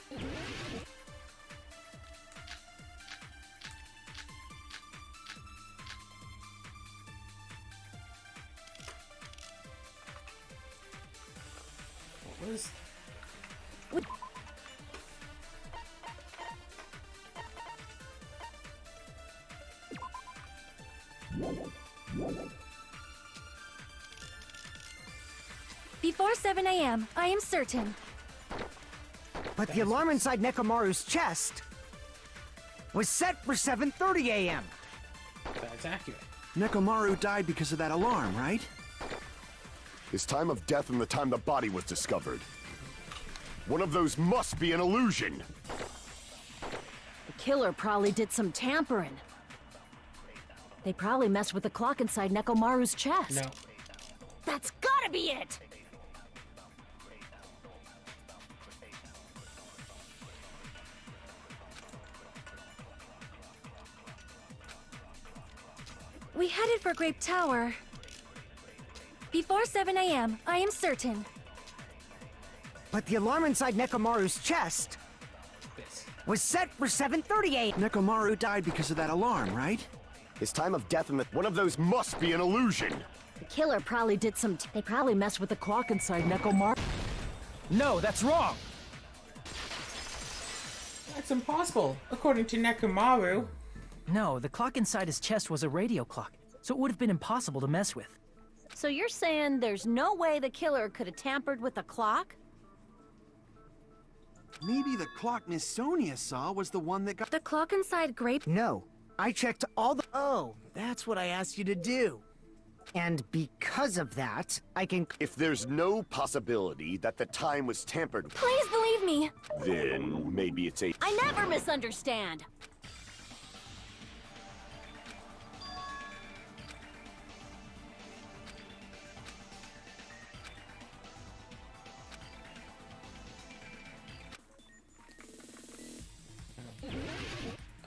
What was... Before 7 a.m., I am certain. But the alarm inside Nekomaru's chest was set for 7:30 a.m. That's accurate. Nekomaru died because of that alarm, right? His time of death and the time the body was discovered. One of those must be an illusion! The killer probably did some tampering. They probably messed with the clock inside Nekomaru's chest. No. That's gotta be it! We headed for Grape Tower. Before 7 a.m., I am certain. But the alarm inside Nekomaru's chest This. was set for 7:30 a.m. Nekomaru died because of that alarm, right? His time of death and the... One of those must be an illusion! The killer probably did some... They probably messed with the clock inside Nekomaru. No, that's wrong! That's impossible, according to Nekomaru. No, the clock inside his chest was a radio clock, so it would have been impossible to mess with. So you're saying there's no way the killer could have tampered with the clock? Maybe the clock Miss Sonia saw was the one that got... The clock inside Grape... No, I checked all the... Oh, that's what I asked you to do. And because of that, I can... If there's no possibility that the time was tampered with, Please believe me. then maybe it's a... I never misunderstand!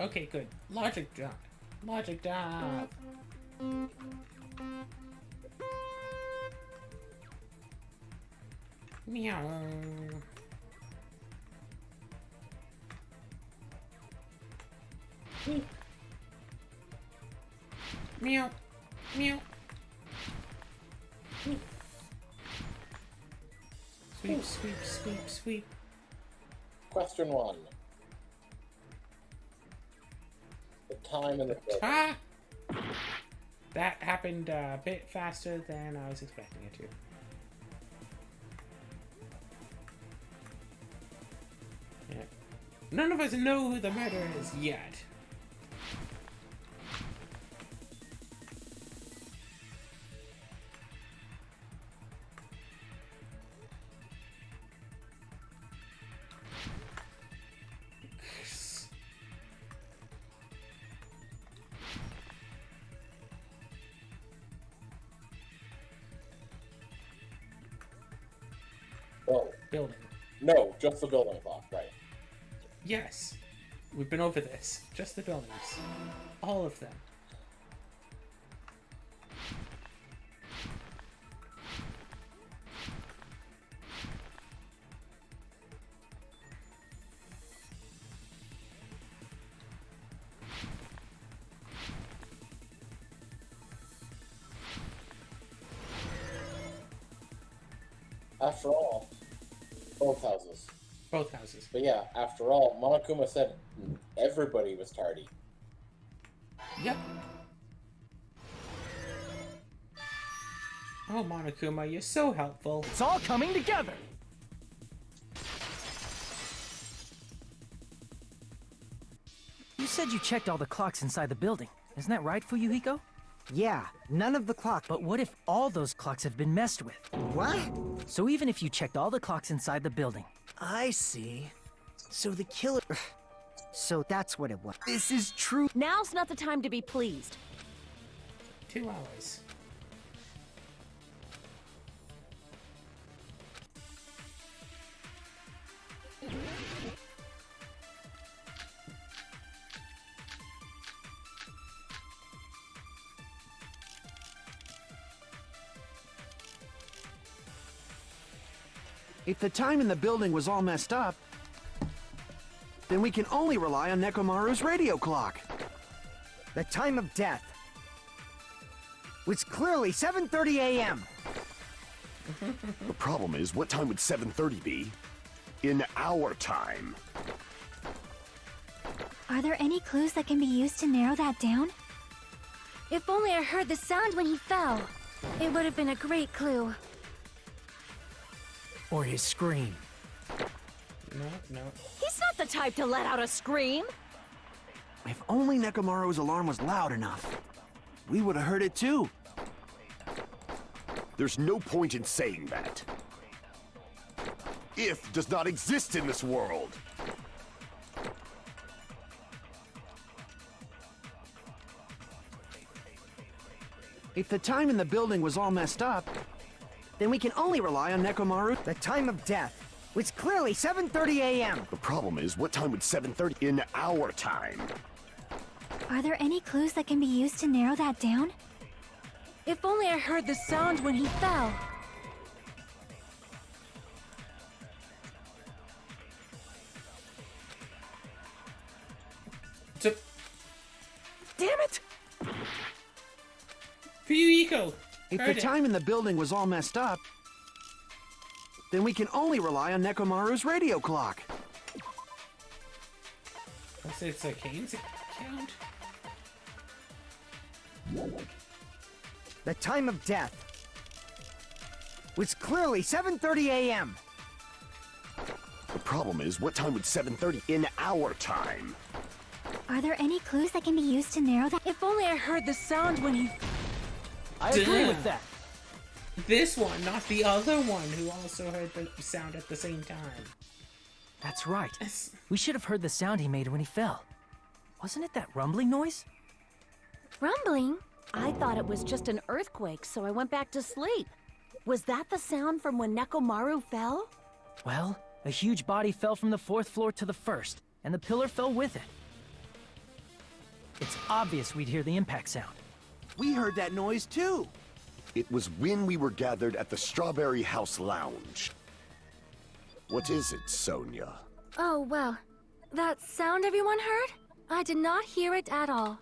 Okay, good. Logic job. Logic job. Meow. Meow. Meow. Sweep, sweep, sweep, sweep. Question 1. The time and the place. Ah! That happened a bit faster than I was expecting it to. Yeah. None of us know who the murderer is yet. Oh, Building. no, just the building clock, right. Yes. We've been over this. Just the buildings. All of them. After all, both houses. Both houses. But yeah, after all, Monokuma said everybody was tardy. Yep. Oh, Monokuma, you're so helpful. It's all coming together! You said you checked all the clocks inside the building. Isn't that right, Fuyuhiko? Yeah, none of the clock... But what if all those clocks have been messed with? What? So even if you checked all the clocks inside the building... I see. So the killer... So that's what it was. This is true. Now's not the time to be pleased. 2 hours. If the time in the building was all messed up, then we can only rely on Nekomaru's radio clock. The time of death was clearly 7:30 a.m. The problem is, what time would 7:30 be? In our time. Are there any clues that can be used to narrow that down? If only I heard the sound when he fell. It would have been a great clue. Or his scream. No. He's not the type to let out a scream. If only Nekomaru's alarm was loud enough, we would have heard it too. There's no point in saying that. If does not exist in this world. If the time in the building was all messed up, then we can only rely on Nekomaru. The time of death was clearly 7:30 a.m. The problem is, what time would 7:30 in our time? Are there any clues that can be used to narrow that down? If only I heard the sound when he fell. So, Damn it! for you, Hiko. If Heard the it. time in the building was all messed up, then we can only rely on Nekomaru's radio clock. I say it's a Kane's account. The time of death was clearly 7:30 a.m. The problem is, what time would 7:30 in our time? Are there any clues that can be used to narrow that? If only I heard the sound when he... I agree Damn. with that. This one, not the other one who also heard the sound at the same time. That's right. It's- We should have heard the sound he made when he fell. Wasn't it that rumbling noise? Rumbling? I thought it was just an earthquake, so I went back to sleep. Was that the sound from when Nekomaru fell? Well, a huge body fell from the 4th floor to the 1st, and the pillar fell with it. It's obvious we'd hear the impact sound. We heard that noise too. It was when we were gathered at the Strawberry House Lounge. What is it, Sonia? Oh, well. That sound everyone heard? I did not hear it at all.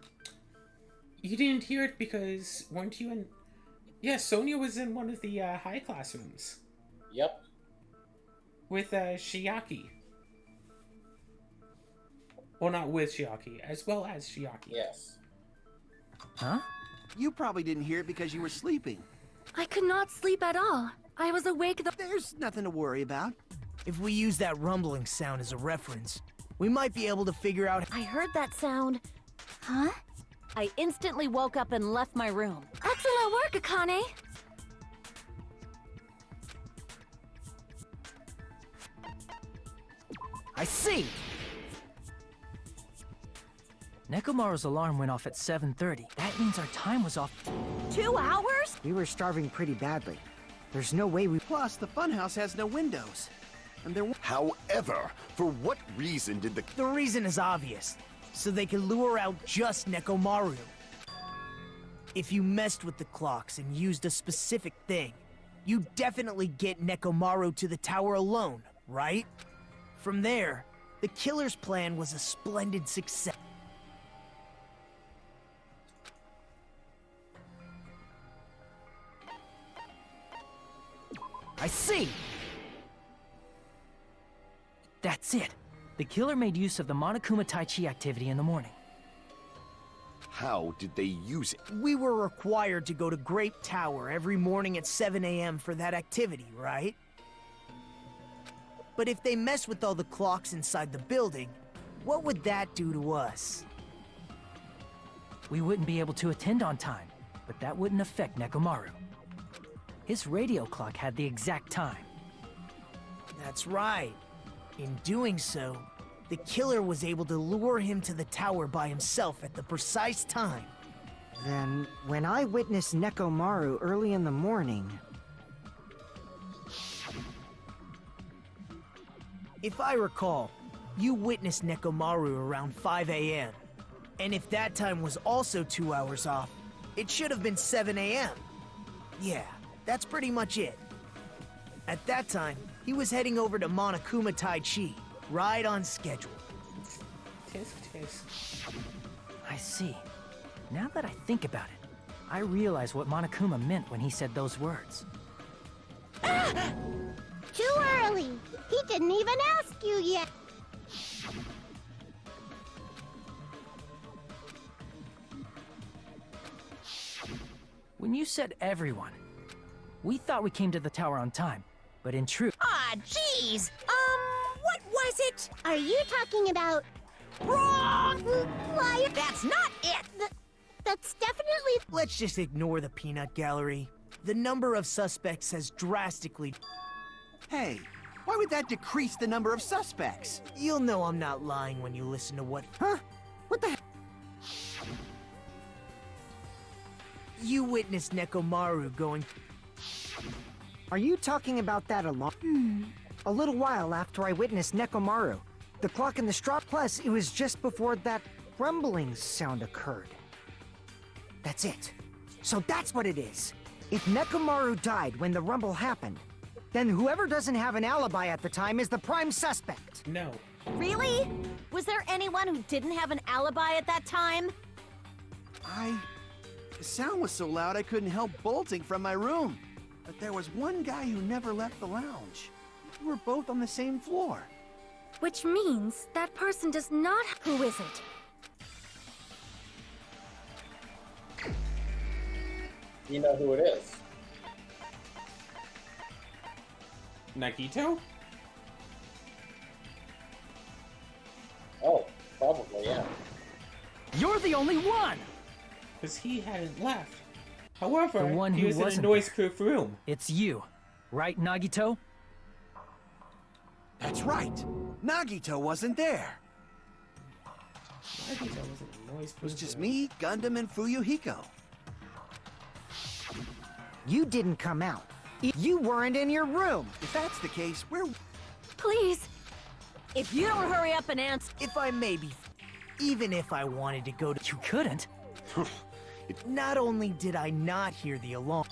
You didn't hear it because weren't you in? Yeah, Sonia was in one of the high classrooms Yep. with Shiaki. Well, not with Shiaki, as well as Shiaki. Yes. Huh? You probably didn't hear it because you were sleeping. I could not sleep at all. I was awake the- There's nothing to worry about. If we use that rumbling sound as a reference, we might be able to figure out. I heard that sound. Huh? I instantly woke up and left my room. Excellent work, Akane! I see! Nekomaru's alarm went off at 7:30. That means our time was off. 2 hours? We were starving pretty badly. There's no way we... Plus, the funhouse has no windows. And there However, for what reason did the... The reason is obvious. So they can lure out just Nekomaru. If you messed with the clocks and used a specific thing, you definitely get Nekomaru to the tower alone, right? From there, the killer's plan was a splendid success. I see! That's it. The killer made use of the Monokuma Tai Chi activity in the morning. How did they use it? We were required to go to Grape Tower every morning at 7 a.m. for that activity, right? But if they mess with all the clocks inside the building, what would that do to us? We wouldn't be able to attend on time, but that wouldn't affect Nekomaru. His radio clock had the exact time. That's right. In doing so, the killer was able to lure him to the tower by himself at the precise time. Then, when I witnessed Nekomaru early in the morning... If I recall, you witnessed Nekomaru around 5 a.m. And if that time was also 2 hours off, it should have been 7 a.m. Yeah, that's pretty much it. At that time, he was heading over to Monokuma Tai Chi, right on schedule. tisk tisk. I see. Now that I think about it, I realize what Monokuma meant when he said those words. Too early. He didn't even ask you yet. When you said everyone, we thought we came to the tower on time, but in truth, Aw, jeez. What was it? Are you talking about... Wrong! Liar! That's not it! That's definitely... Let's just ignore the peanut gallery. The number of suspects has drastically... Hey, why would that decrease the number of suspects? You'll know I'm not lying when you listen to what... Huh? What the heck? You witnessed Nekomaru going... Are you talking about that alarm? A little while after I witnessed Nekomaru. The clock in the straw, plus it was just before that rumbling sound occurred. That's it. So that's what it is. If Nekomaru died when the rumble happened, then whoever doesn't have an alibi at the time is the prime suspect. No. Really? Was there anyone who didn't have an alibi at that time? The sound was so loud I couldn't help bolting from my room. But there was one guy who never left the lounge. We were both on the same floor. Which means that person does not... Who is it? You know who it is. Nagito? Oh, probably, yeah. you're the only one! Because he hadn't left. However, The one he who was in a wasn't. noise-proof room. It's you, right, Nagito? That's right. Nagito wasn't there. Nagito was in a noise-proof It was just room. me, Gundam, and Fuyuhiko. You didn't come out. You weren't in your room. If that's the case, where... Please. If you don't hurry up and answer... If I may be... Even if I wanted to go to... You couldn't. Not only did I not hear the alarm...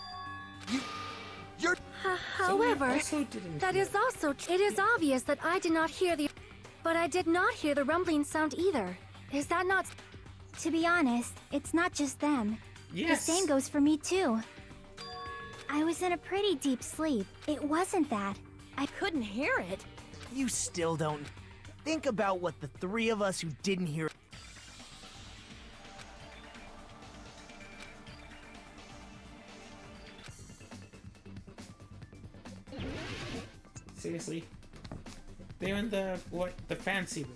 You're... However, also didn't that hear is also... It is obvious that I did not hear the... But I did not hear the rumbling sound either. Is that not... To be honest, it's not just them. Yes. The same goes for me too. I was in a pretty deep sleep. It wasn't that. I couldn't hear it. You still don't... Think about what the three of us who didn't hear... Seriously. They're in the, what, the fancy room.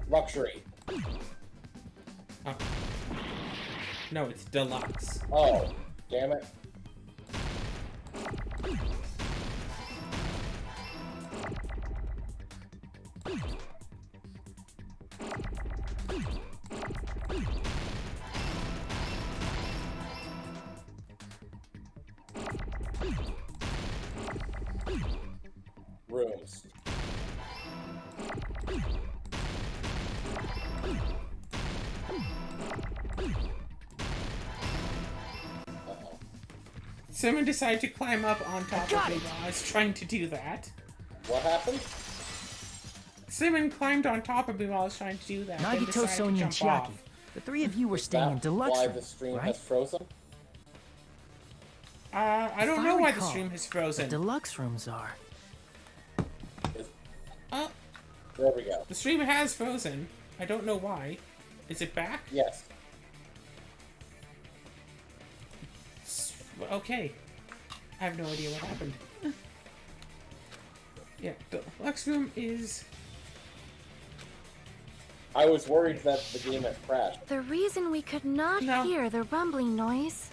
Luxury. Oh. No, it's deluxe. Oh, damn it. Rooms. Someone decided to climb up on top got of me it. while I was trying to do that. What happened? Simon climbed on top of me while I was trying to do that. then Nagito, decided to Sonia, and jump off. Chiaki. The three of you were Is staying in that deluxe why room, the stream right? has frozen? I don't If know why the recall, stream has The frozen. deluxe rooms are. There we go. The stream has frozen. I don't know why. Is it back? Yes. Okay. I have no idea what happened. Yeah, the deluxe room is... I was worried that the game had crashed. The reason we could not No. hear the rumbling noise...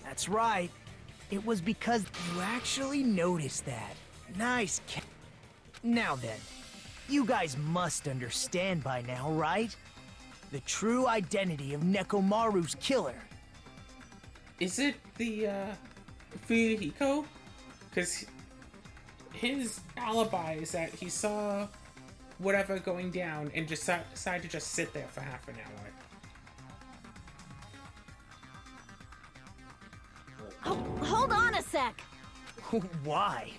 That's right. It was because you actually noticed that. Nice ca- Now then, you guys must understand by now, right? The true identity of Nekomaru's killer. Is it the, Fuyuhiko? Because his alibi is that he saw whatever going down and just decided to just sit there for half an hour. Hold on a sec. Why?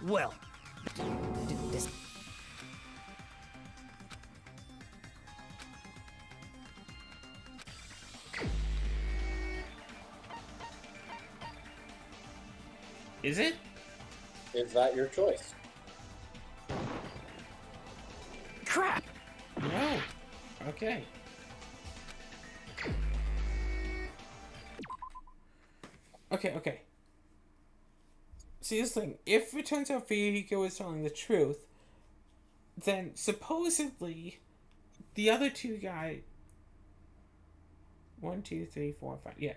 Well, this. Is it? Is that your choice? Crap! No. Okay. Okay. See, this thing, if it turns out Fuyuhiko is telling the truth, then supposedly the other two guys... 1, 2, 3, 4, 5... Yeah.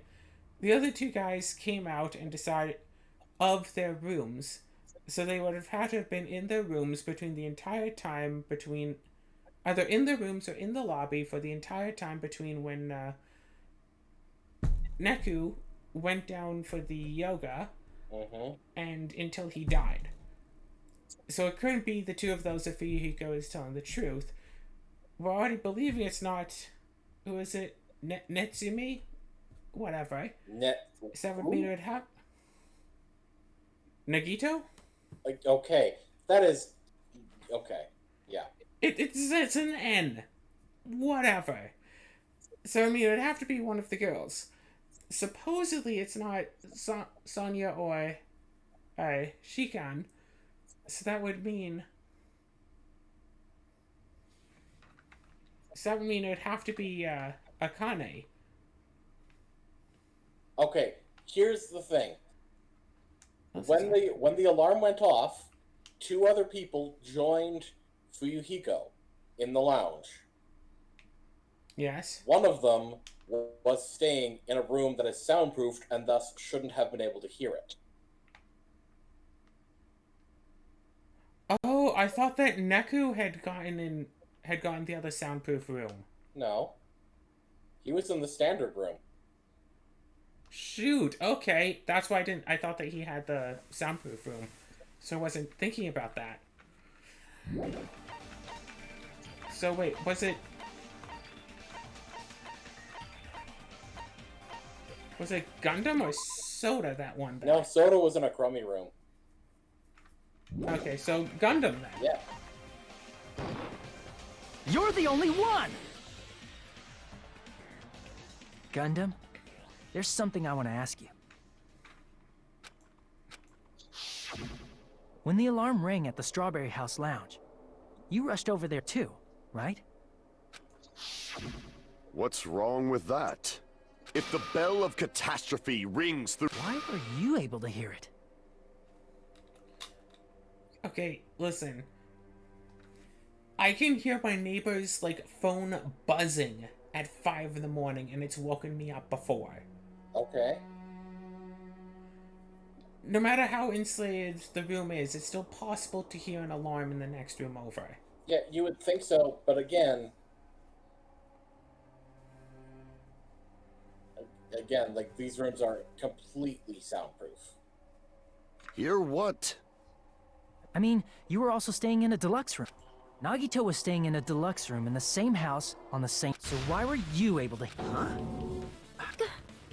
The other two guys came out and decided of their rooms, so they would have had to have been in their rooms between the entire time between... Either in the rooms or in the lobby for the entire time between when Neku went down for the yoga and until he died. So it couldn't be the two of those if Fuyuhiko is telling the truth. We're already believing it's not... Who is it? Netsumi? Whatever. 7 meter and a half? Nagito? Like, okay. That is... Okay. Yeah. It's an N. Whatever. So, I mean, it would have to be one of the girls. Supposedly, it's not Sonya or Shikan. So that would mean... So that would mean it would have to be Akane. Okay, here's the thing. When the alarm went off, 2 other people joined Fuyuhiko in the lounge. Yes. One of them was staying in a room that is soundproofed and thus shouldn't have been able to hear it. Oh, I thought that Neku had gone the other soundproof room. No. He was in the standard room. Shoot, okay. That's why I thought that he had the soundproof room. So I wasn't thinking about that. So wait, was it Gundam or Soda that one day? No, Soda was in a crummy room. Okay, so Gundam then. Yeah. You're the only one! Gundam, there's something I want to ask you. When the alarm rang at the Strawberry House Lounge, you rushed over there too, right? What's wrong with that? If the bell of catastrophe rings through... Why were you able to hear it? Okay, listen. I can hear my neighbor's, phone buzzing at 5 in the morning, and it's woken me up before. Okay. No matter how insulated the room is, it's still possible to hear an alarm in the next room over. Yeah, you would think so, but again, these rooms are completely soundproof. Hear what? I mean, you were also staying in a deluxe room. Nagito was staying in a deluxe room in the same house on the same... So why were you able to... Huh?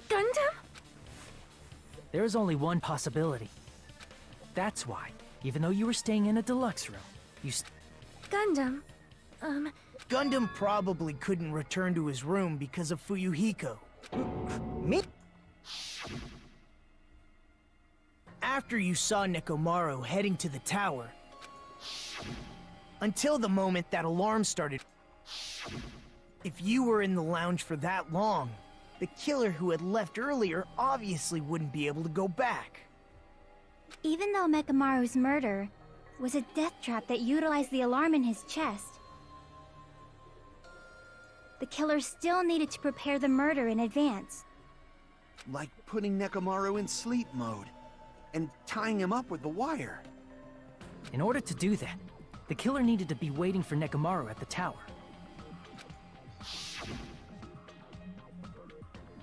Gundam? There is only one possibility. That's why, even though you were staying in a deluxe room, you... Gundam? Gundam probably couldn't return to his room because of Fuyuhiko. Me? After you saw Nekomaru heading to the tower, until the moment that alarm started, if you were in the lounge for that long, the killer who had left earlier obviously wouldn't be able to go back. Even though Mekamaru's murder was a death trap that utilized the alarm in his chest, the killer still needed to prepare the murder in advance. Like putting Nekomaru in sleep mode and tying him up with the wire. In order to do that, the killer needed to be waiting for Nekomaru at the tower.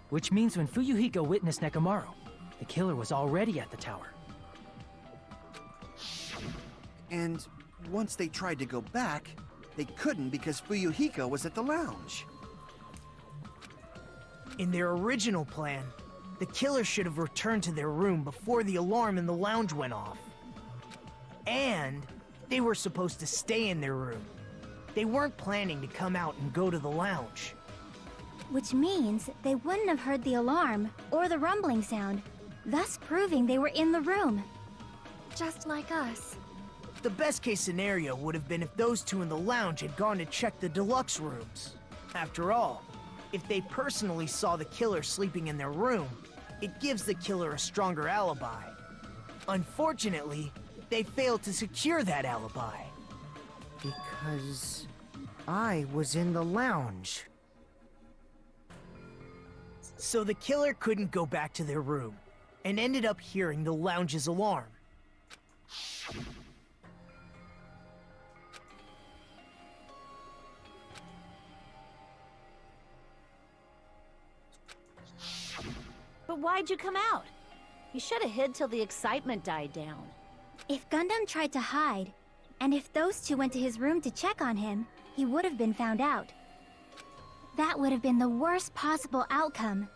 Which means when Fuyuhiko witnessed Nekomaru, the killer was already at the tower. And once they tried to go back, they couldn't because Fuyuhiko was at the lounge. In their original plan, The killer should have returned to their room before the alarm in the lounge went off. And they were supposed to stay in their room. They weren't planning to come out and go to the lounge. Which means they wouldn't have heard the alarm or the rumbling sound, thus proving they were in the room. Just like us. The best case scenario would have been if those two in the lounge had gone to check the deluxe rooms. After all, if they personally saw the killer sleeping in their room, it gives the killer a stronger alibi. Unfortunately, they failed to secure that alibi. Because I was in the lounge. So the killer couldn't go back to their room, and ended up hearing the lounge's alarm. But why'd you come out? You should have hid till the excitement died down. If Gundam tried to hide, and if those two went to his room to check on him, he would have been found out. That would have been the worst possible outcome.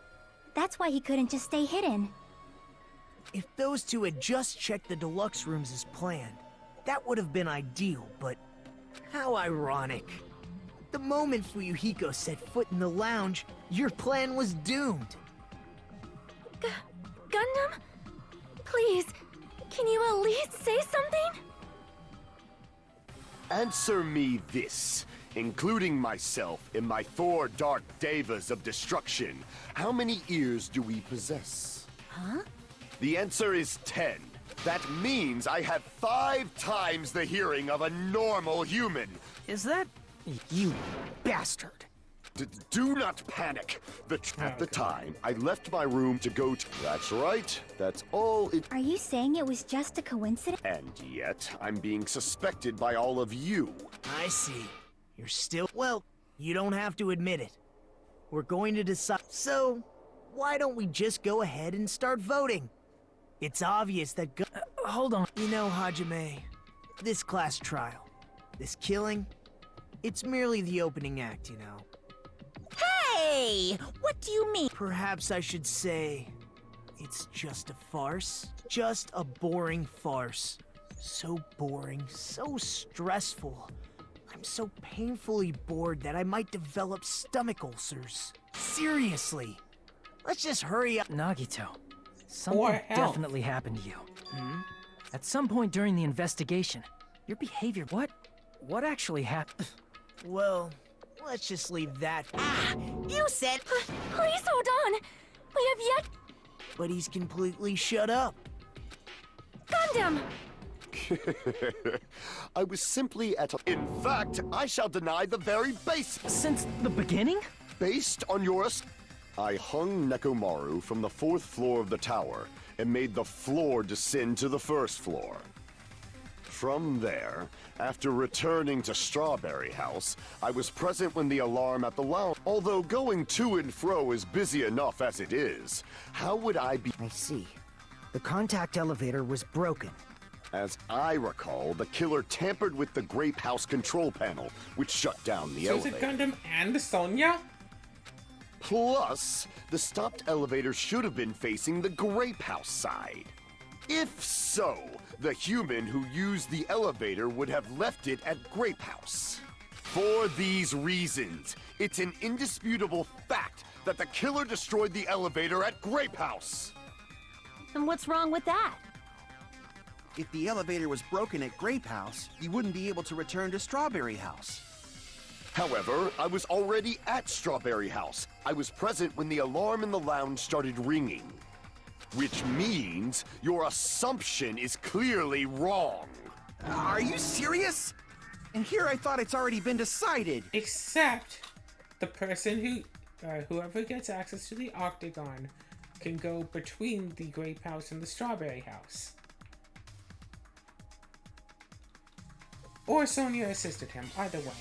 That's why he couldn't just stay hidden. If those two had just checked the deluxe rooms as planned, that would have been ideal, but how ironic. The moment Fuyuhiko set foot in the lounge, your plan was doomed. Gundam? Please, can you at least say something? Answer me this, including myself in my 4 dark devas of destruction. How many ears do we possess? Huh? The answer is 10. That means I have 5 times the hearing of a normal human. Is that... You bastard. Do not panic. At the time, I left my room to go to... That's right. That's all it... Are you saying it was just a coincidence? And yet, I'm being suspected by all of you. I see. You're still... Well, you don't have to admit it. We're going to decide... So, why don't we just go ahead and start voting? It's obvious that... Hold on. You know, Hajime, this class trial, this killing, it's merely the opening act, you know. Hey! What do you mean? Perhaps I should say, it's just a farce. Just a boring farce. So boring, so stressful. I'm so painfully bored that I might develop stomach ulcers. Seriously. Let's just hurry up. Nagito, something health. definitely happened to you. At some point during the investigation, your behavior... What actually happened? Well, let's just leave that. You said... Please hold on! We have yet... But he's completely shut up. Gundam! I was simply at a... In fact, I shall deny the very basis. Since the beginning? Based on your... I hung Nekomaru from the 4th floor of the tower and made the floor descend to the 1st floor. From there, after returning to Strawberry House, I was present when the alarm at the lounge... Although going to and fro is busy enough as it is, how would I be... I see. The contact elevator was broken. As I recall, the killer tampered with the Grape House control panel, which shut down the So is elevator. it Gundam and Sonya? Plus, the stopped elevator should have been facing the Grape House side. If so, the human who used the elevator would have left it at Grape House. For these reasons, it's an indisputable fact that the killer destroyed the elevator at Grape House. And what's wrong with that? If the elevator was broken at Grape House, you wouldn't be able to return to Strawberry House. However, I was already at Strawberry House. I was present when the alarm in the lounge started ringing. Which means your assumption is clearly wrong. Are you serious? And here I thought it's already been decided. Except the person whoever gets access to the Octagon can go between the Grape House and the Strawberry House. Or Sonya assisted him, either way.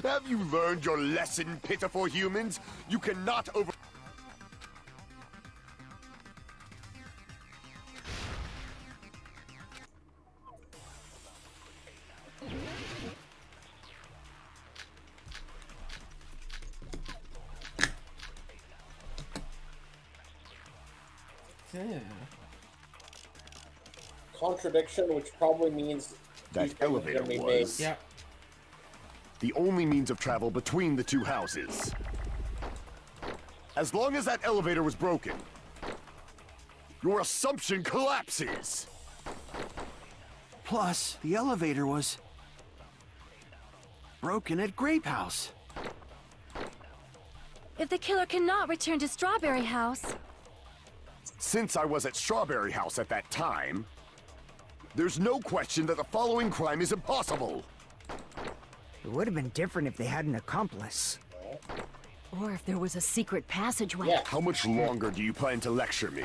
Have you learned your lesson, pitiful humans? You cannot over... Yeah. Contradiction, which probably means That these things are elevator gonna be was made. Yeah. the only means of travel between the two houses. As long as that elevator was broken, your assumption collapses. Plus, the elevator was broken at Grape House. If the killer cannot return to Strawberry House, Since I was at Strawberry House at that time, there's no question that the following crime is impossible. It would have been different if they had an accomplice. Or if there was a secret passageway. Yeah. How much longer do you plan to lecture me?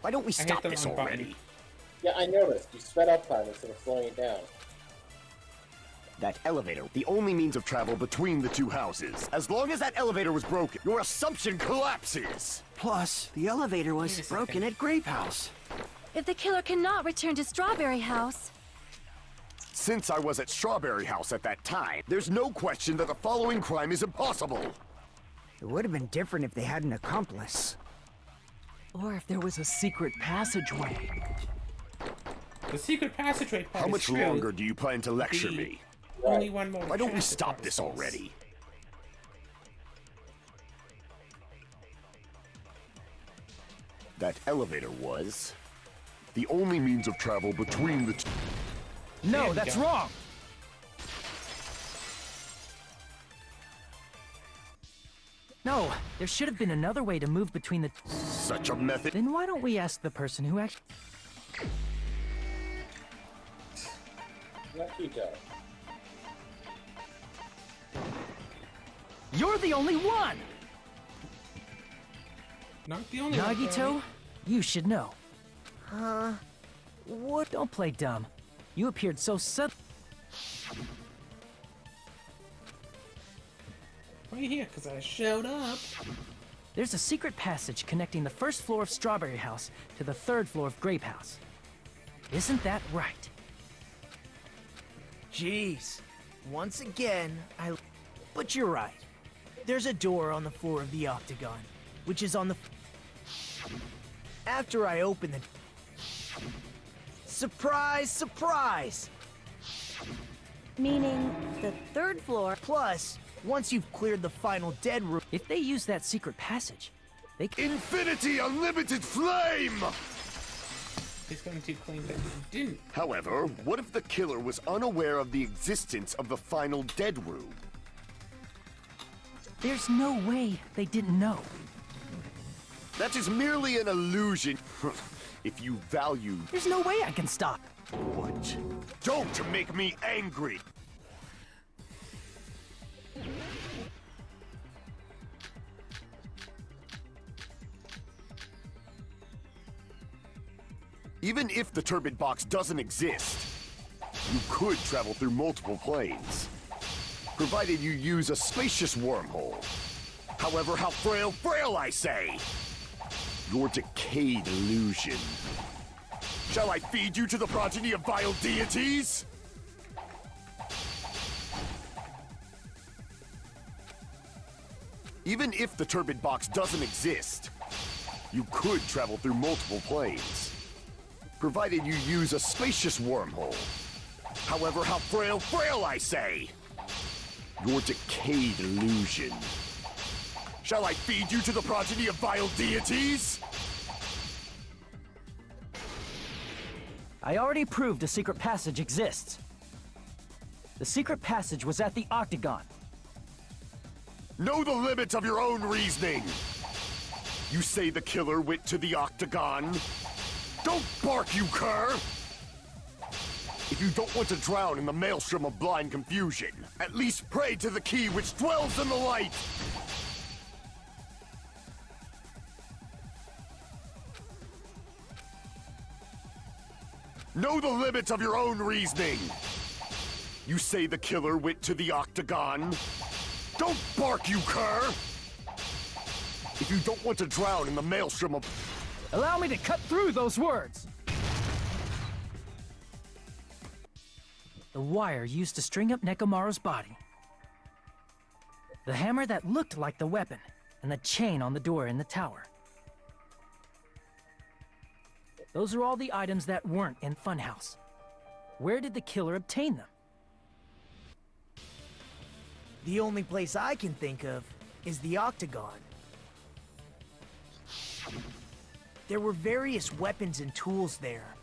Why don't we hit stop the this wrong button. already? Yeah, I noticed. You sped up time instead of slowing it down. That elevator, the only means of travel between the two houses. As long as that elevator was broken, your assumption collapses. Plus, the elevator was Wait a second. broken at Grape House. if the killer cannot return to Strawberry House, Since I was at Strawberry House at that time, there's no question that the following crime is impossible. It would have been different if they had an accomplice. Or if there was a secret passageway. The secret passageway part How is much true. longer do you plan to lecture The- me? Only one more. Why don't we chance stop part this is false. already? That elevator was the only means of travel between the two. No, There we that's go. wrong! No, there should have been another way to move between the... Such a method. Then why don't we ask the person who actually... Nakito. You're the only one! Not the only one. Nagito, you should know. What? Don't play dumb. You appeared so sudden. Right here, because I showed up. There's a secret passage connecting the first floor of Strawberry House to the third floor of Grape House. Isn't that right? Jeez. Once again, But you're right. There's a door on the floor of the octagon, which is on the... After I open the... Surprise, surprise! Meaning the third floor. Plus, once you've cleared the final dead room... If they use that secret passage, they can... Infinity Unlimited Flame! He's going to claim that he didn't. However, what if the killer was unaware of the existence of the final dead room? There's no way they didn't know. That is merely an illusion. If you value... There's no way I can stop. What? Don't make me angry! Even if the turbid box doesn't exist, you could travel through multiple planes, provided you use a spacious wormhole. However, how frail I say! Your decayed illusion. Shall I feed you to the progeny of vile deities? Even if the turbid box doesn't exist, you could travel through multiple planes, provided you use a spacious wormhole. However, how frail I say! Your decayed illusion. Shall I feed you to the progeny of vile deities? I already proved a secret passage exists. The secret passage was at the octagon. Know the limits of your own reasoning! You say the killer went to the octagon? Don't bark, you cur! If you don't want to drown in the maelstrom of blind confusion, at least pray to the key which dwells in the light! Know the limits of your own reasoning! You say the killer went to the octagon? Don't bark, you cur! If you don't want to drown in the maelstrom of... Allow me to cut through those words! The wire used to string up Nekomaru's body. The hammer that looked like the weapon, and the chain on the door in the tower. Those are all the items that weren't in Funhouse. Where did the killer obtain them? The only place I can think of is the Octagon. There were various weapons and tools there.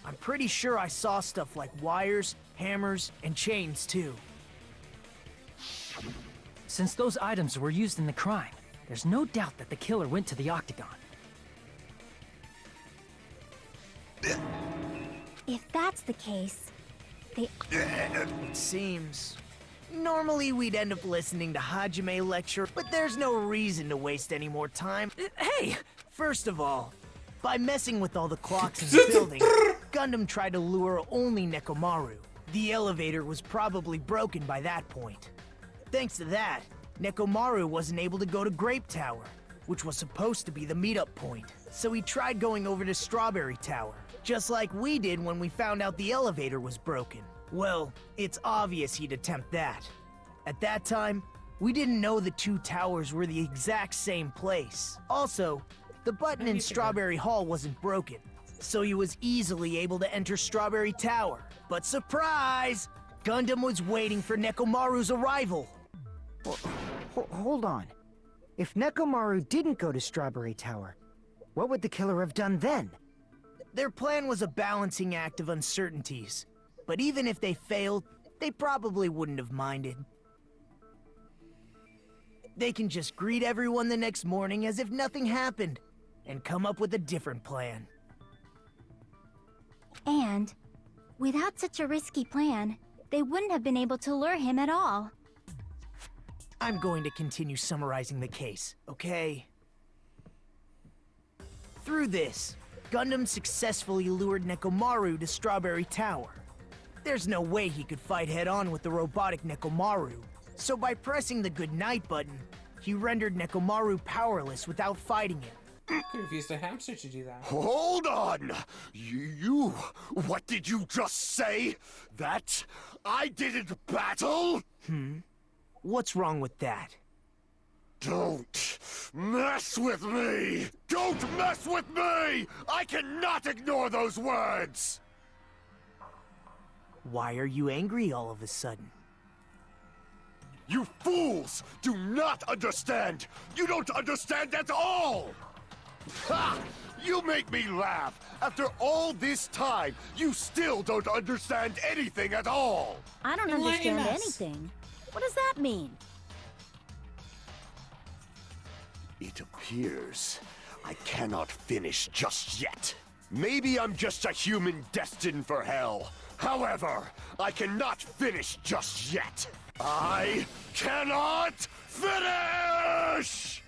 I'm pretty sure I saw stuff like wires, hammers, and chains too. Since those items were used in the crime, there's no doubt that the killer went to the Octagon. If that's the case, they... It seems. Normally we'd end up listening to Hajime lecture, but there's no reason to waste any more time. Hey! First of all, by messing with all the clocks in the building, Gundam tried to lure only Nekomaru. The elevator was probably broken by that point. Thanks to that, Nekomaru wasn't able to go to Grape Tower, which was supposed to be the meetup point. So he tried going over to Strawberry Tower, just like we did when we found out the elevator was broken. Well, it's obvious he'd attempt that. At that time, we didn't know the two towers were the exact same place. Also, the button in Strawberry Hall wasn't broken, so he was easily able to enter Strawberry Tower. But surprise! Gundam was waiting for Nekomaru's arrival. Hold on. If Nekomaru didn't go to Strawberry Tower, what would the killer have done then? Their plan was a balancing act of uncertainties. But even if they failed, they probably wouldn't have minded. They can just greet everyone the next morning as if nothing happened, and come up with a different plan. And, without such a risky plan, they wouldn't have been able to lure him at all. I'm going to continue summarizing the case, okay? Through this, Gundam successfully lured Nekomaru to Strawberry Tower. There's no way he could fight head-on with the robotic Nekomaru, so by pressing the goodnight button, he rendered Nekomaru powerless without fighting him. Could have used a hamster to do that. Hold on! You... What did you just say? That I didn't battle? What's wrong with that? Don't mess with me! Don't mess with me! I cannot ignore those words! Why are you angry all of a sudden? You fools do not understand! You don't understand at all! Ha! You make me laugh! After all this time, you still don't understand anything at all! I don't Enlighten understand us. anything. What does that mean? It appears I cannot finish just yet. Maybe I'm just a human destined for hell. However, I cannot finish just yet. I cannot finish!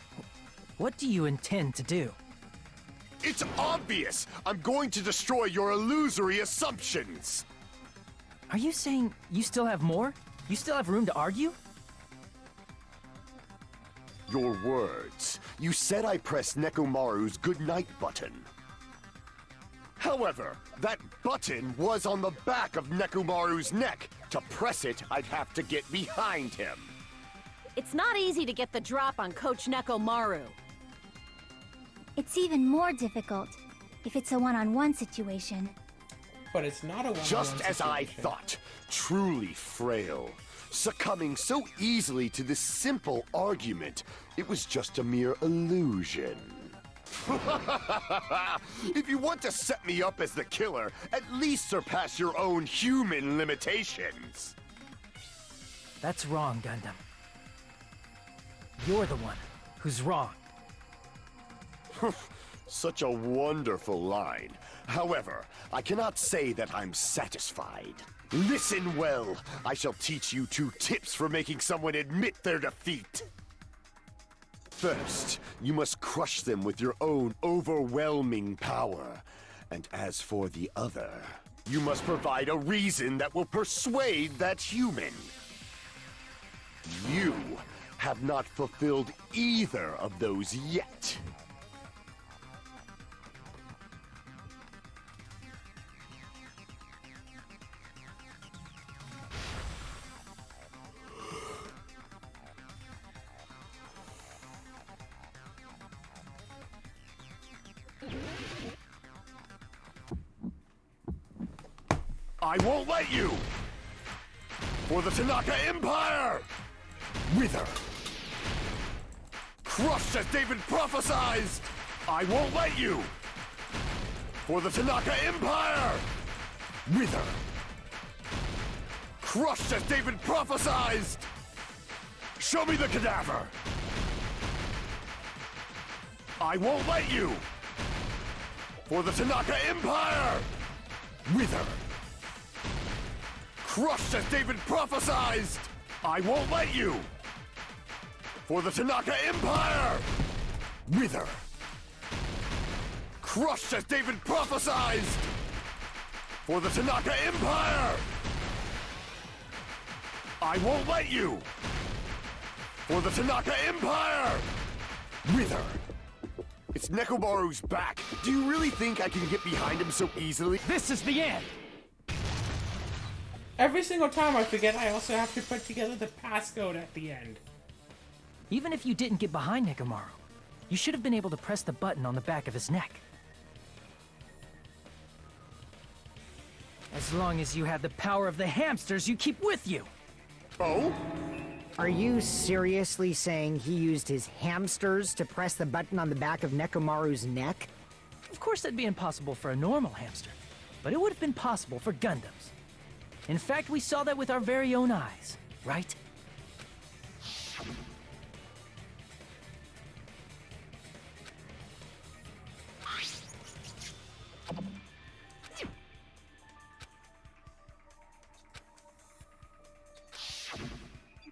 What do you intend to do? It's obvious! I'm going to destroy your illusory assumptions! Are you saying you still have more? You still have room to argue? Your words. You said I pressed Nekomaru's goodnight button. However, that button was on the back of Nekomaru's neck. To press it, I'd have to get behind him. It's not easy to get the drop on Coach Nekomaru. It's even more difficult if it's a one-on-one situation. But it's not a one-on-one Just as I situation. thought. Truly frail. Succumbing so easily to this simple argument. It was just a mere illusion. If you want to set me up as the killer, at least surpass your own human limitations. That's wrong, Gundam. You're the one who's wrong. Such a wonderful line. However, I cannot say that I'm satisfied. Listen well. I shall teach you 2 tips for making someone admit their defeat. First, you must crush them with your own overwhelming power. And as for the other, you must provide a reason that will persuade that human. You have not fulfilled either of those yet. I won't let you! For the Tanaka Empire! Wither! Crushed as David prophesied! I won't let you! For the Tanaka Empire! Wither! Crushed as David prophesied! Show me the cadaver! I won't let you! For the Tanaka Empire! Wither! Crushed as David prophesied! I won't let you! For the Tanaka Empire! Wither! Crushed as David prophesied! For the Tanaka Empire! I won't let you! For the Tanaka Empire! Wither! It's Nekomaru's back! Do you really think I can get behind him so easily? This is the end! Every single time I forget I also have to put together the passcode at the end. Even if you didn't get behind Nekomaru, you should have been able to press the button on the back of his neck. As long as you had the power of the hamsters you keep with you! Oh? Are you seriously saying he used his hamsters to press the button on the back of Nekomaru's neck? Of course that'd be impossible for a normal hamster, but it would have been possible for Gundams. In fact, we saw that with our very own eyes, right?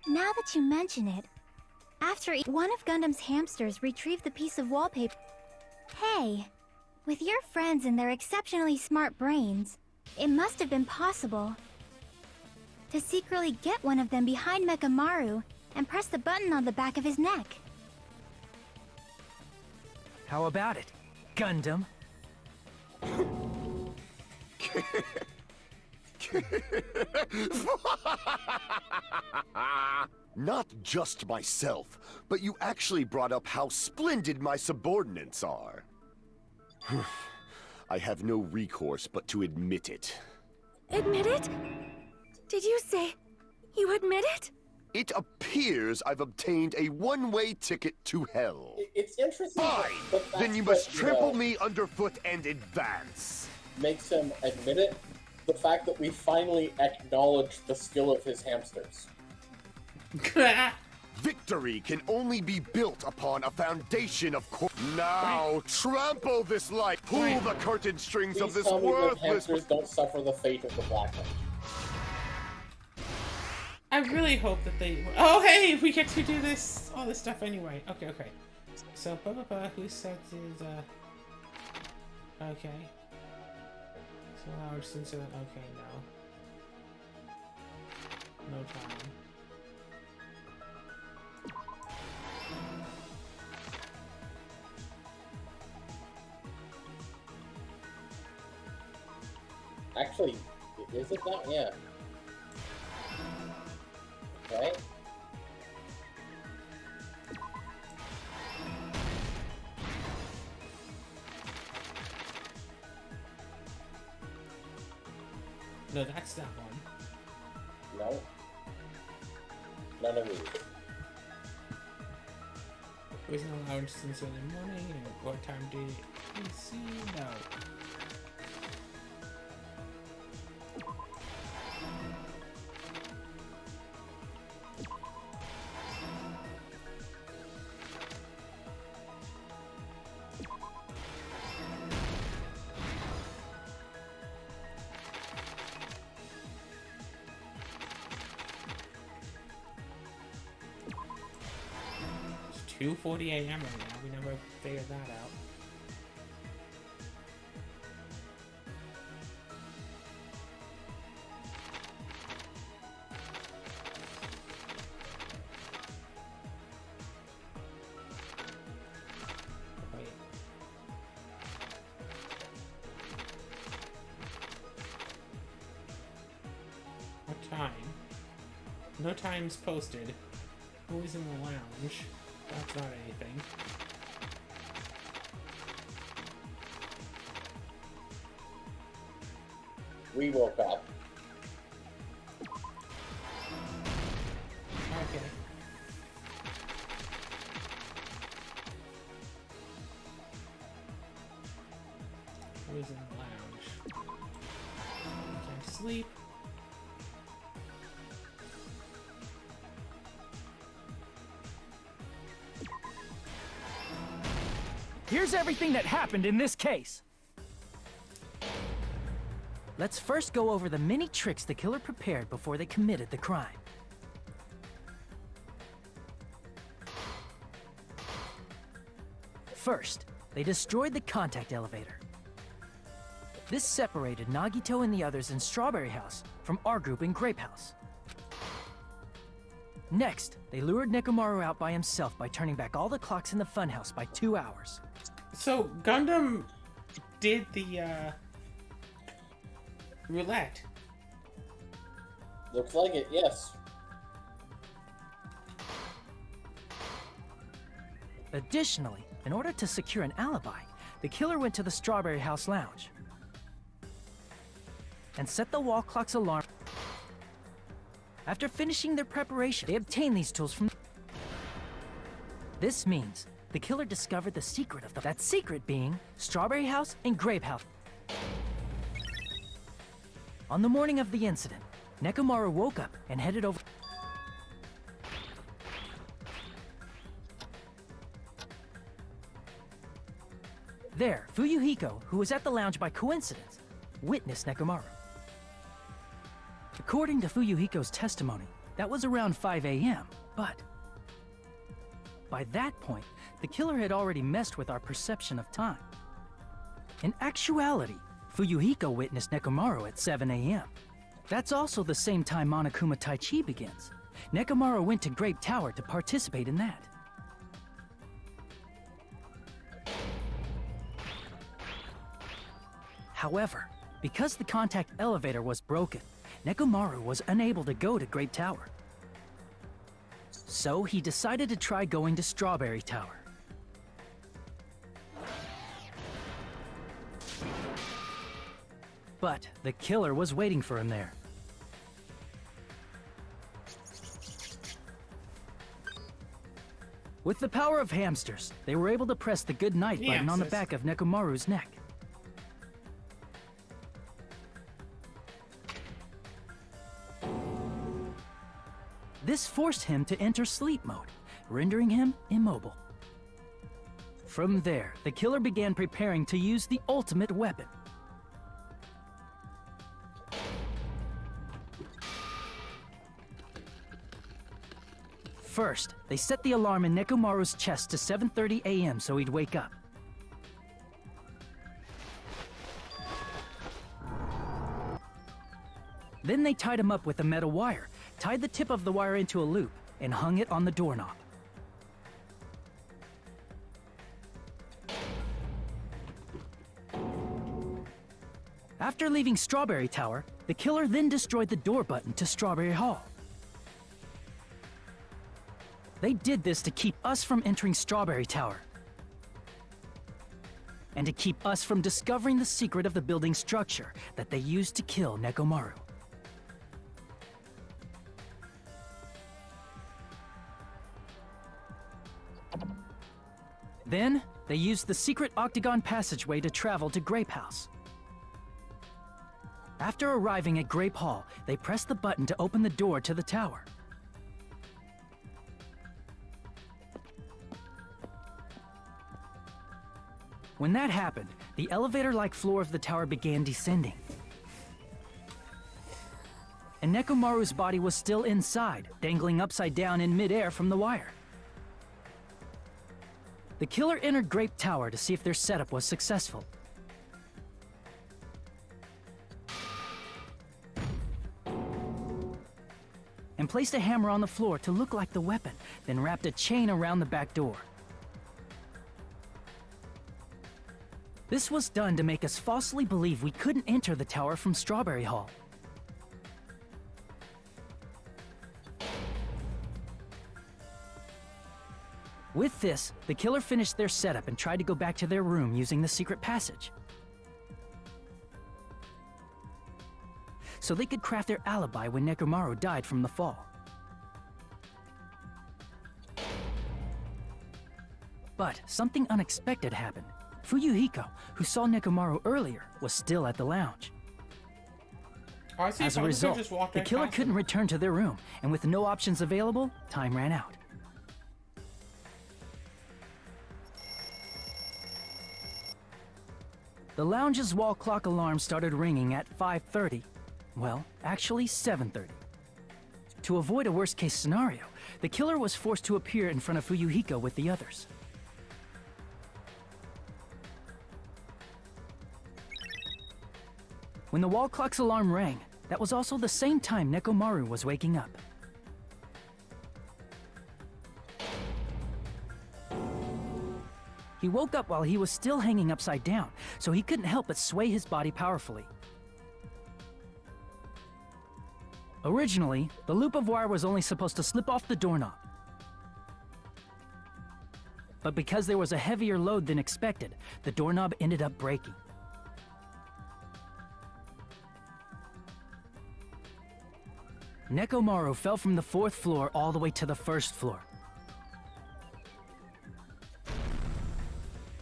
Now that you mention it, after one of Gundam's hamsters retrieved the piece of wallpaper... Hey, with your friends and their exceptionally smart brains, it must have been possible to secretly get one of them behind Mechamaru and press the button on the back of his neck. How about it, Gundam? Not just myself, but you actually brought up how splendid my subordinates are. I have no recourse but to admit it. Admit it? Did you say you admit it? It appears I've obtained a one-way ticket to hell. It's interesting. Fine! But Then you must trample me underfoot and advance. Makes him admit it. The fact that we finally acknowledge the skill of his hamsters. Victory can only be built upon a foundation of Now, trample this light. Pull the curtain strings Please of this tell me that worthless... hamsters don't suffer the fate of the Black Knight. I really hope that they... Oh, hey! We get to do this, all this stuff anyway. Okay, okay. So, who said is, okay. So, Howard Simpson, okay, no. No time. Actually, is it that? Yeah. Okay. No, that's that one. No. None of these. Was no allowed since early morning, and what time did we see? No. It's 2:40 a.m. right now. We never figured that out. Wait. What time? No times posted. Always in the lounge. That's not anything. We woke up. was in the lounge. Can I sleep? Here's everything that happened in this case. Let's first go over the many tricks the killer prepared before they committed the crime. First, they destroyed the contact elevator. This separated Nagito and the others in Strawberry House from our group in Grape House. Next, they lured Nekomaru out by himself by turning back all the clocks in the funhouse by 2 hours. So Gundam did the roulette. Looks like it, yes. Additionally, in order to secure an alibi, the killer went to the Strawberry House lounge and set the wall clock's alarm. After finishing their preparation, they obtained these tools from... This means the killer discovered the secret of that secret being Strawberry House and Grape House. On the morning of the incident, Nekomaru woke up and headed over... There, Fuyuhiko, who was at the lounge by coincidence, witnessed Nekomaru. According to Fuyuhiko's testimony, that was around 5 a.m., but... by that point, the killer had already messed with our perception of time. In actuality, Fuyuhiko witnessed Nekomaru at 7 a.m. That's also the same time Monokuma Taichi begins. Nekomaru went to Grape Tower to participate in that. However, because the contact elevator was broken, Nekomaru was unable to go to Grape Tower. So he decided to try going to Strawberry Tower. But the killer was waiting for him there. With the power of hamsters, they were able to press the good night button on the back of Nekomaru's neck. This forced him to enter sleep mode, rendering him immobile. From there, the killer began preparing to use the ultimate weapon. First, they set the alarm in Nekomaru's chest to 7:30 a.m. so he'd wake up. Then they tied him up with a metal wire, tied the tip of the wire into a loop, and hung it on the doorknob. After leaving Strawberry Tower, the killer then destroyed the door button to Strawberry Hall. They did this to keep us from entering Strawberry Tower, and to keep us from discovering the secret of the building structure that they used to kill Nekomaru. Then, they used the secret octagon passageway to travel to Grape House. After arriving at Grape Hall, they pressed the button to open the door to the tower. When that happened, the elevator-like floor of the tower began descending. And Nekomaru's body was still inside, dangling upside down in midair from the wire. The killer entered Grape Tower to see if their setup was successful. And placed a hammer on the floor to look like the weapon, then wrapped a chain around the back door. This was done to make us falsely believe we couldn't enter the tower from Strawberry Hall. With this, the killer finished their setup and tried to go back to their room using the secret passage, so they could craft their alibi when Nekomaru died from the fall. But something unexpected happened. Fuyuhiko, who saw Nekomaru earlier, was still at the lounge. I see. As a result, the killer couldn't return to their room, and with no options available, time ran out. The lounge's wall clock alarm started ringing at 5:30. Well, actually 7:30. To avoid a worst-case scenario, the killer was forced to appear in front of Fuyuhiko with the others. When the wall clock's alarm rang, that was also the same time Nekomaru was waking up. He woke up while he was still hanging upside down, so he couldn't help but sway his body powerfully. Originally, the loop of wire was only supposed to slip off the doorknob. But because there was a heavier load than expected, the doorknob ended up breaking. Nekomaru fell from the 4th floor all the way to the 1st floor.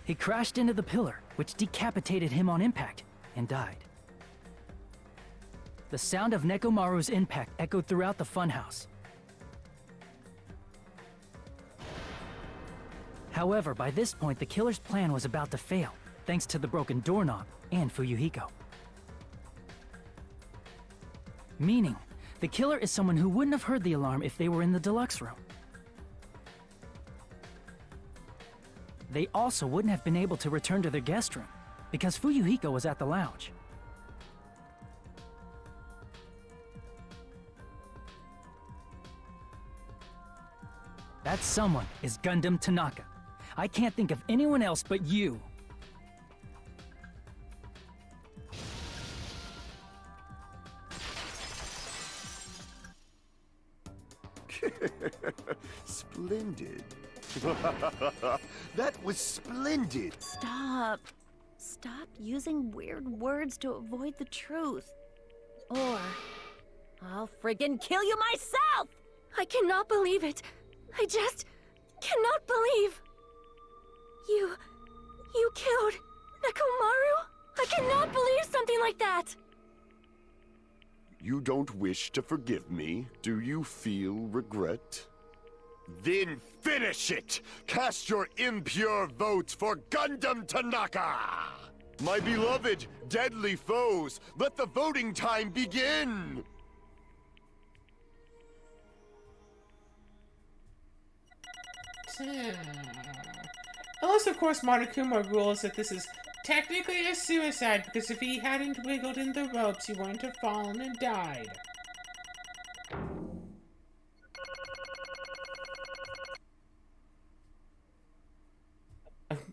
He crashed into the pillar, which decapitated him on impact, and died. The sound of Nekomaru's impact echoed throughout the funhouse. However, by this point, the killer's plan was about to fail, thanks to the broken doorknob and Fuyuhiko. Meaning, the killer is someone who wouldn't have heard the alarm if they were in the deluxe room. They also wouldn't have been able to return to their guest room, because Fuyuhiko was at the lounge. That someone is Gundam Tanaka. I can't think of anyone else but you. Splendid. That was splendid. Stop. Stop using weird words to avoid the truth. Or I'll friggin' kill you myself! I cannot believe it. I just cannot believe. You killed Nekomaru? I cannot believe something like that. You don't wish to forgive me? Do you feel regret? Then finish it! Cast your impure votes for Gundam Tanaka! My beloved, deadly foes, let the voting time begin! Unless, of course, Monokuma rules that this is technically a suicide, because if he hadn't wiggled in the ropes, he wouldn't have fallen and died.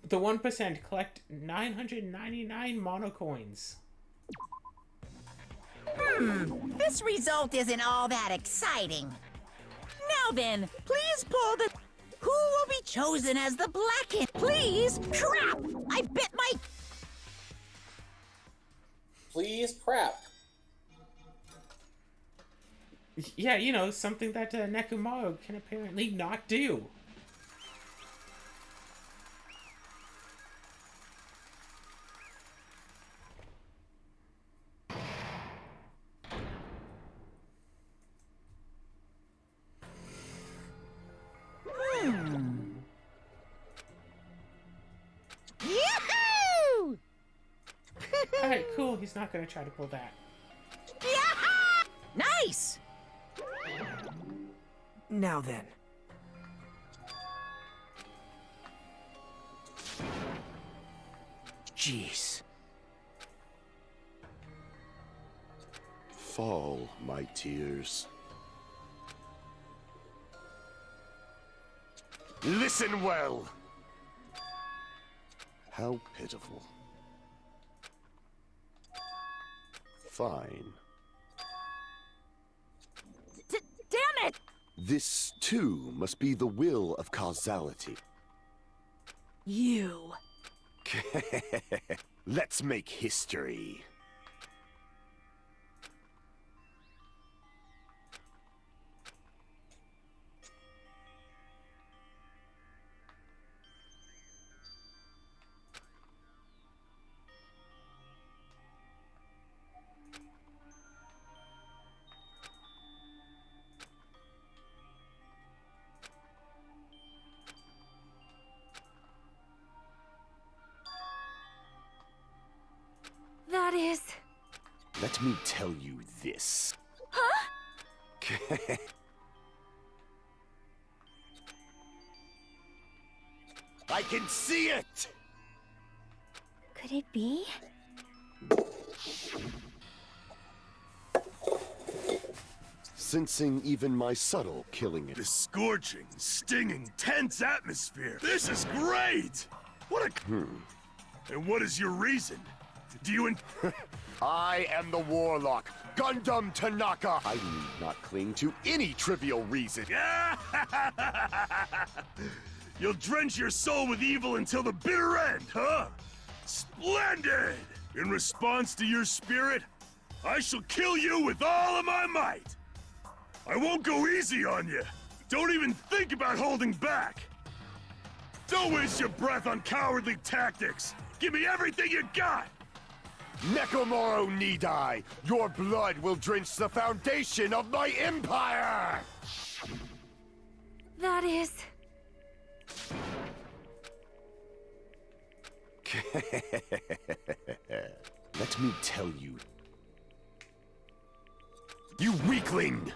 The 1% collect 999 monocoins. This result isn't all that exciting. Now then, please pull the... Who will be chosen as the blackened? Please? Crap! I bit my... Please, crap. Yeah, you know, something that Nekomaru can apparently not do. Yahoo! Alright, cool. He's not gonna try to pull that. Yahoo! Nice! Now then. Jeez. Fall, my tears. Listen well! How pitiful. Fine. Damn it! This, too, must be the will of causality. You. Let's make history. Let me tell you this. Huh? I can see it! Could it be? Sensing even my subtle killing it. This scorching, stinging, tense atmosphere. This is great! What a... And what is your reason? Do you I am the Warlock, Gundam Tanaka. I need not cling to any trivial reason. You'll drench your soul with evil until the bitter end, huh? Splendid! In response to your spirit, I shall kill you with all of my might. I won't go easy on you. Don't even think about holding back. Don't waste your breath on cowardly tactics. Give me everything you got. Nekomaru need die. Your blood will drench the foundation of my empire! That is... Let me tell you. You weakling!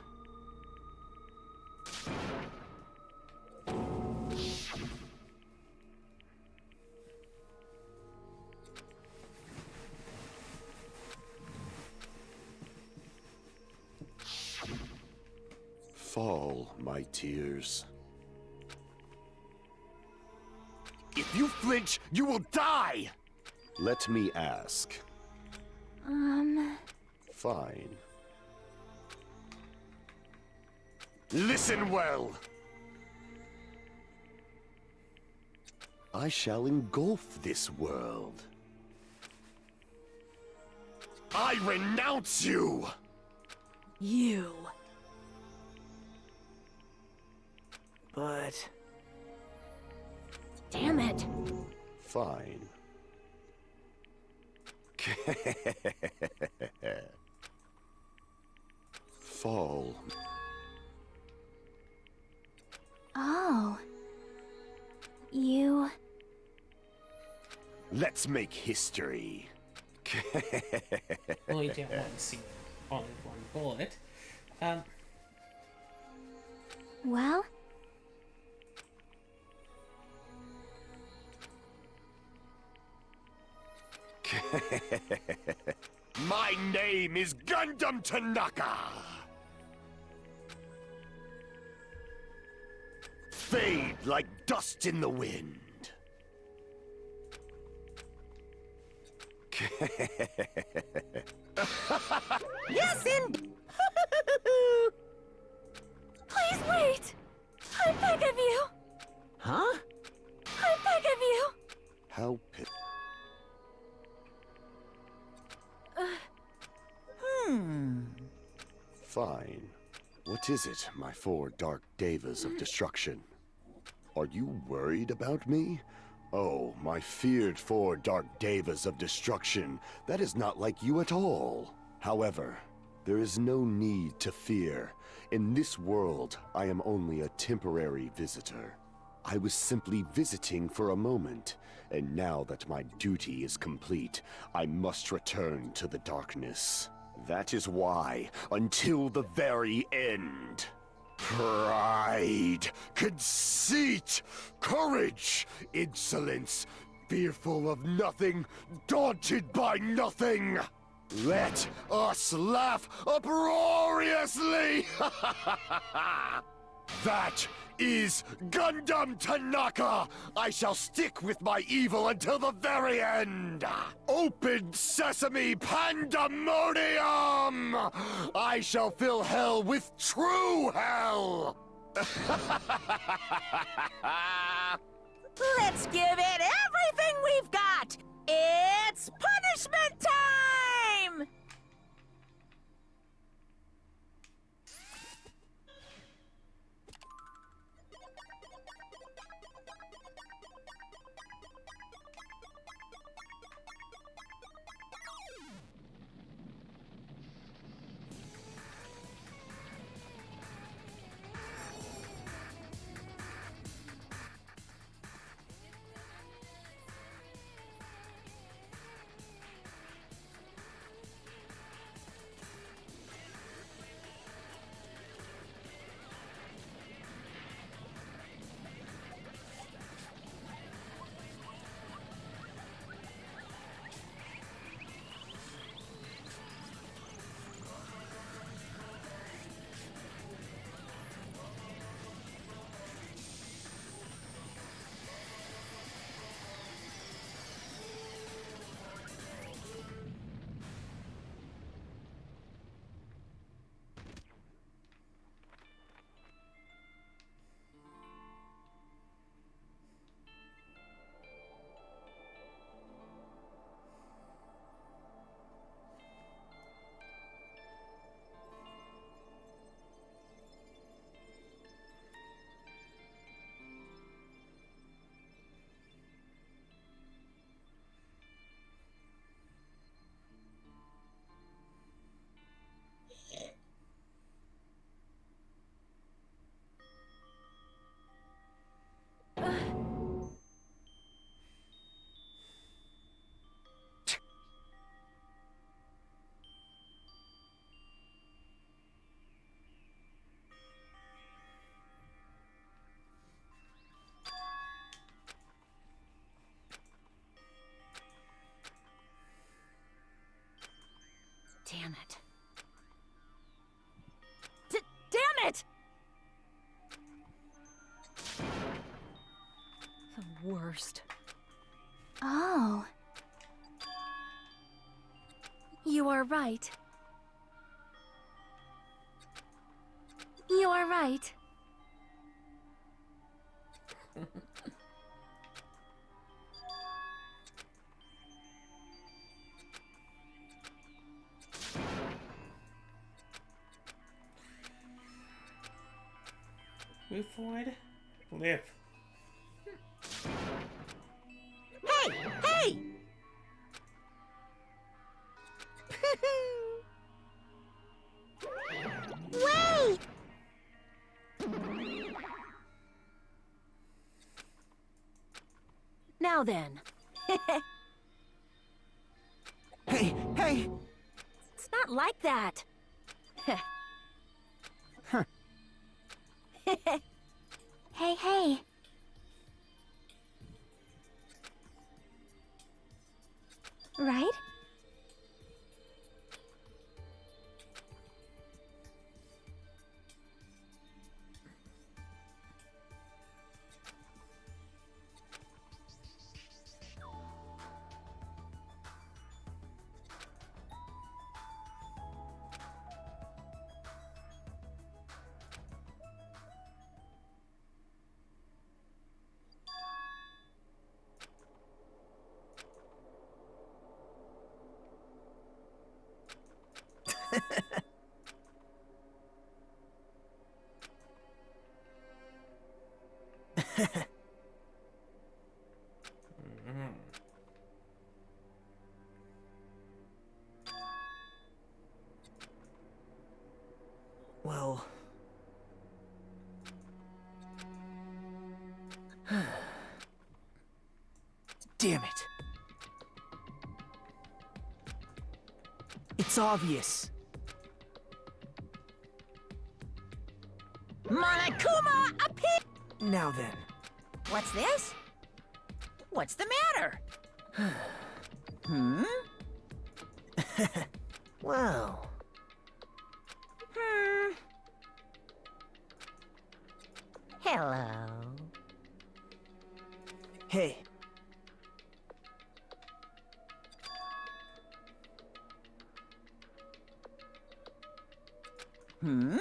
Fall, my tears. If you flinch, you will die! Let me ask. Fine. Listen well! I shall engulf this world. I renounce you! You. But... Damn it. Fine. Fall. Oh. You... Let's make history. Only get one scene, only one bullet. Well? My name is Gundam Tanaka! Fade like dust in the wind. Yes, indeed. Please wait! I beg of you! Huh? I beg of you! How pit. Fine. What is it, my four dark devas of destruction? Are you worried about me? Oh, my feared four dark devas of destruction. That is not like you at all. However, there is no need to fear. In this world, I am only a temporary visitor. I was simply visiting for a moment, and now that my duty is complete, I must return to the darkness. That is why, until the very end. Pride, conceit, courage, insolence, fearful of nothing, daunted by nothing. Let us laugh uproariously! That is Gundam Tanaka! I shall stick with my evil until the very end! Open sesame pandemonium! I shall fill hell with true hell! Let's give it everything we've got! It's punishment time! Damn it. Damn it! The worst. Oh. You are right. You are right. Move forward. Live. Hey! Hey! Wait! Now then. Hey, hey! It's not like that. Hey, hey. Right? Well... Damn it. It's obvious. Monokuma appear. Now then. What's this? What's the matter? Hmm? Well... Hmm. Hello. Hey. Hmm?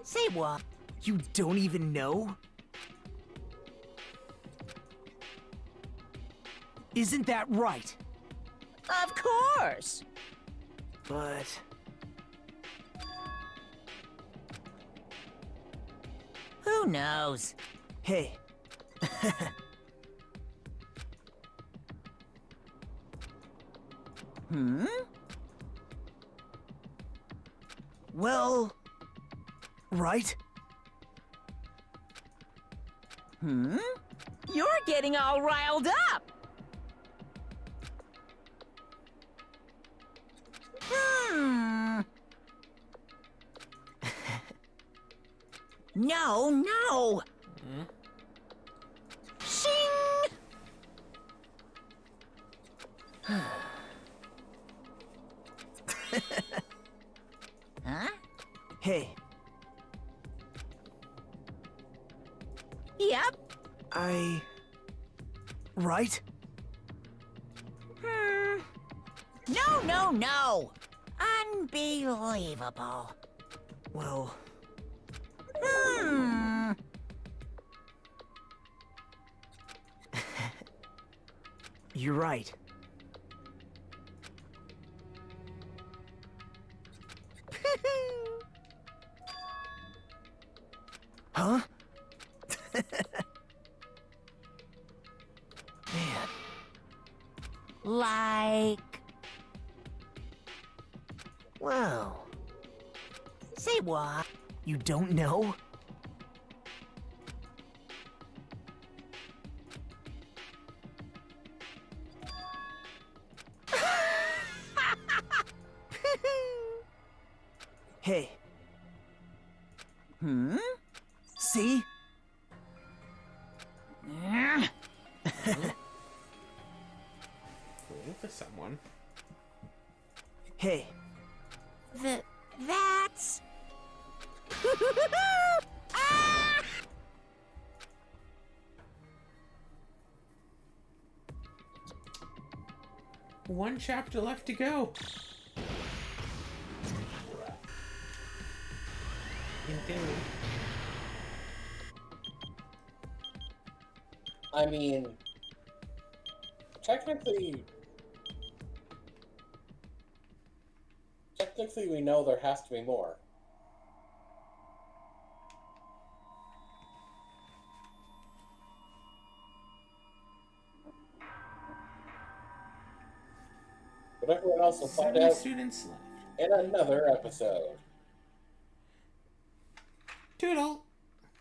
Say what? You don't even know? Isn't that right? Of course. But... Who knows? Hey. Hmm? Well... Right? Hmm? You're getting all riled up. Hmm. No, no. Shing. Huh? Hey. Yep. Right? Hmm. No, no, no. Unbelievable. Well... Hmm. You're right. Huh? Man. Like... Well... Say what? You don't know? Hey. Hmm? See? Eh. Move. Hey. That's... Ah! One chapter left to go. In theory. I mean, technically we know there has to be more. But everyone else will find 7 out students left. in another episode. Toodle!